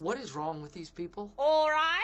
What is wrong with these people? All right.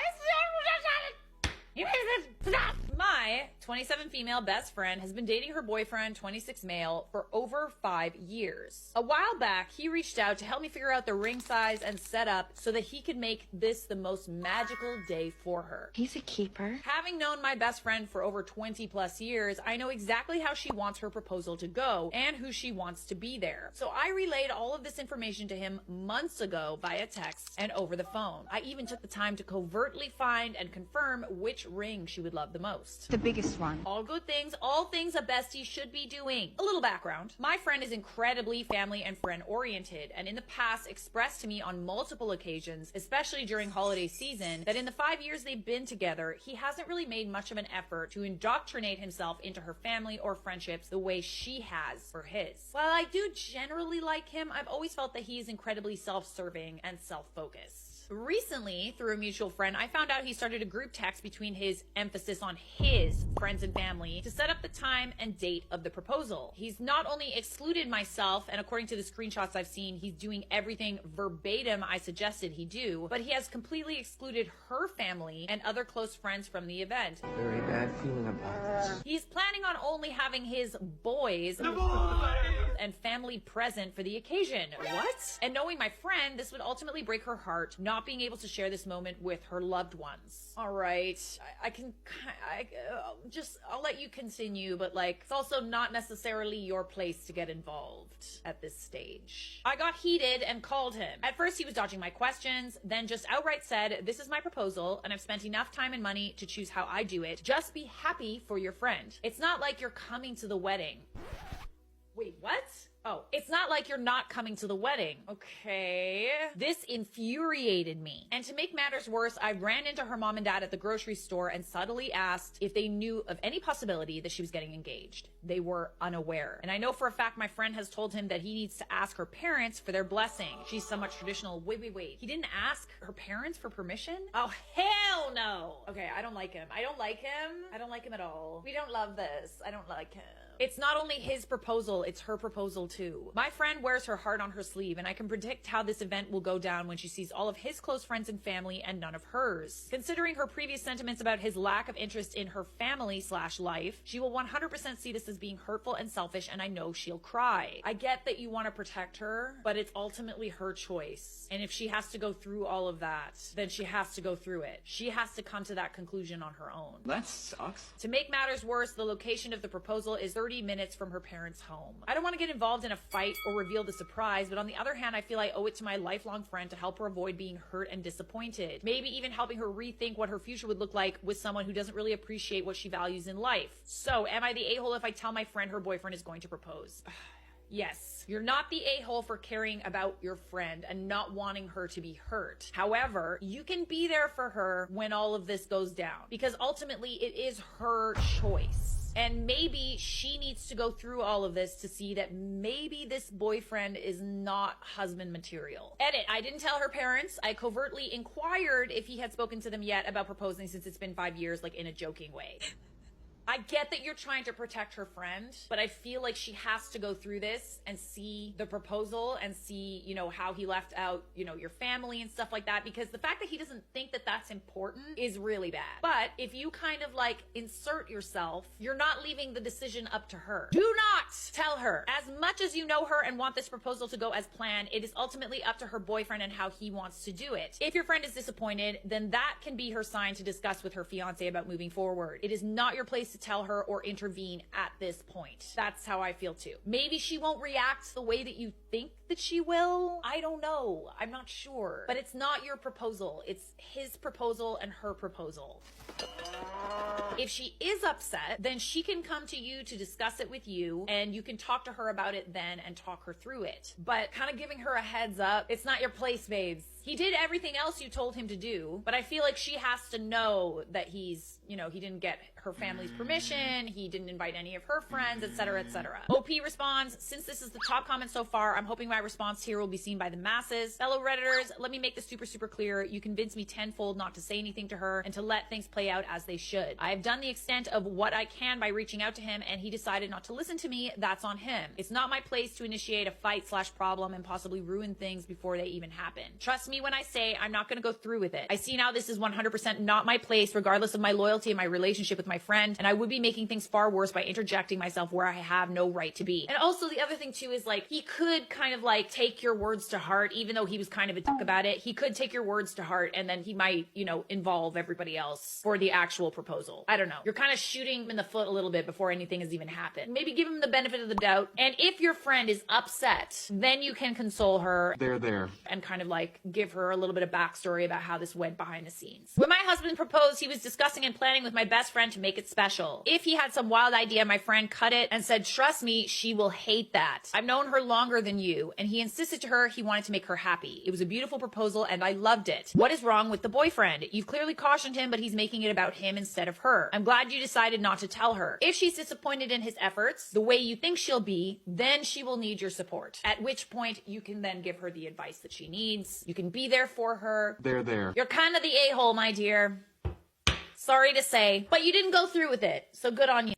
My 27 female best friend has been dating her boyfriend, 26 male, for over 5 years. A while back, he reached out to help me figure out the ring size and setup so that he could make this the most magical day for her. He's a keeper. Having known my best friend for over 20 plus years, I know exactly how she wants her proposal to go and who she wants to be there. So I relayed all of this information to him months ago via text and over the phone. I even took the time to covertly find and confirm which ring she would love the most. The biggest one. All good things, all things a bestie should be doing. A little background. My friend is incredibly family and friend oriented, and in the past expressed to me on multiple occasions, especially during holiday season, that in the 5 years they've been together, he hasn't really made much of an effort to indoctrinate himself into her family or friendships the way she has for his. While I do generally like him, I've always felt that he is incredibly self-serving and self-focused. Recently, through a mutual friend, I found out he started a group text between his emphasis on his friends and family to set up the time and date of the proposal. He's not only excluded myself, and according to the screenshots I've seen, he's doing everything verbatim I suggested he do, but he has completely excluded her family and other close friends from the event. Very bad feeling about this. He's planning on only having his boys and family present for the occasion. What? And knowing my friend, this would ultimately break her heart, not being able to share this moment with her loved ones. All right, I'll let you continue, but like, it's also not necessarily your place to get involved at this stage. I got heated and called him. At first, he was dodging my questions, then just outright said, "This is my proposal, and I've spent enough time and money to choose how I do it. Just be happy for your friend. It's not like you're coming to the wedding." Wait, what? Oh, it's not like you're not coming to the wedding. Okay. This infuriated me. And to make matters worse, I ran into her mom and dad at the grocery store and subtly asked if they knew of any possibility that she was getting engaged. They were unaware. And I know for a fact my friend has told him that he needs to ask her parents for their blessing. She's somewhat traditional. Wait. He didn't ask her parents for permission? Oh, hell no. Okay, I don't like him. I don't like him at all. We don't love this. I don't like him. It's not only his proposal, it's her proposal too. My friend wears her heart on her sleeve, and I can predict how this event will go down when she sees all of his close friends and family and none of hers. Considering her previous sentiments about his lack of interest in her family/life, she will 100% see this as being hurtful and selfish, and I know she'll cry. I get that you want to protect her, but it's ultimately her choice. And if she has to go through all of that, then she has to go through it. She has to come to that conclusion on her own. That sucks. To make matters worse, the location of the proposal is 30 minutes from her parents' home. I don't want to get involved in a fight or reveal the surprise, but on the other hand, I feel I owe it to my lifelong friend to help her avoid being hurt and disappointed. Maybe even helping her rethink what her future would look like with someone who doesn't really appreciate what she values in life. So, am I the a-hole if I tell my friend her boyfriend is going to propose? Yes, you're not the a-hole for caring about your friend and not wanting her to be hurt. However, you can be there for her when all of this goes down, because ultimately it is her choice. And maybe she needs to go through all of this to see that maybe this boyfriend is not husband material. Edit, I didn't tell her parents. I covertly inquired if he had spoken to them yet about proposing since it's been 5 years, like in a joking way. I get that you're trying to protect her friend, but I feel like she has to go through this and see the proposal and see, how he left out, your family and stuff like that, because the fact that he doesn't think that that's important is really bad. But if you kind of insert yourself, you're not leaving the decision up to her. Do not tell her. As much as you know her and want this proposal to go as planned, it is ultimately up to her boyfriend and how he wants to do it. If your friend is disappointed, then that can be her sign to discuss with her fiance about moving forward. It is not your place to tell her or intervene at this point. That's how I feel too. Maybe she won't react the way that you think that she will. I don't know. I'm not sure. But it's not your proposal. It's his proposal and her proposal. If she is upset, then she can come to you to discuss it with you, and you can talk to her about it then and talk her through it. But kind of giving her a heads up, it's not your place, babes. He did everything else you told him to do, but I feel like she has to know that he's, he didn't get her family's permission, he didn't invite any of her friends, etc., etc. OP responds, since this is the top comment so far, I'm hoping my response here will be seen by the masses. Fellow Redditors, let me make this super clear. You convinced me tenfold not to say anything to her and to let things play out as they should. I have done the extent of what I can by reaching out to him, and he decided not to listen to me. That's on him. It's not my place to initiate a fight/problem and possibly ruin things before they even happen. Trust me, me when I say I'm not going to go through with it. I see now this is 100% not my place, regardless of my loyalty and my relationship with my friend, and I would be making things far worse by interjecting myself where I have no right to be. And also the other thing too is like, he could kind of like take your words to heart, even though he was kind of a dick about it. He could take your words to heart, and then he might, you know, involve everybody else for the actual proposal. I don't know. You're kind of shooting him in the foot a little bit before anything has even happened. Maybe give him the benefit of the doubt. And if your friend is upset, then you can console her. There. And kind of like give her a little bit of backstory about how this went behind the scenes. When my husband proposed, he was discussing and planning with my best friend to make it special. If he had some wild idea, my friend cut it and said, trust me, she will hate that. I've known her longer than you. And he insisted to her he wanted to make her happy. It was a beautiful proposal and I loved it. What is wrong with the boyfriend? You've clearly cautioned him, but he's making it about him instead of her. I'm glad you decided not to tell her. If she's disappointed in his efforts, the way you think she'll be, then she will need your support. At which point you can then give her the advice that she needs. You can be there for her. There. You're kind of the a-hole, my dear. Sorry to say, but you didn't go through with it, so good on you.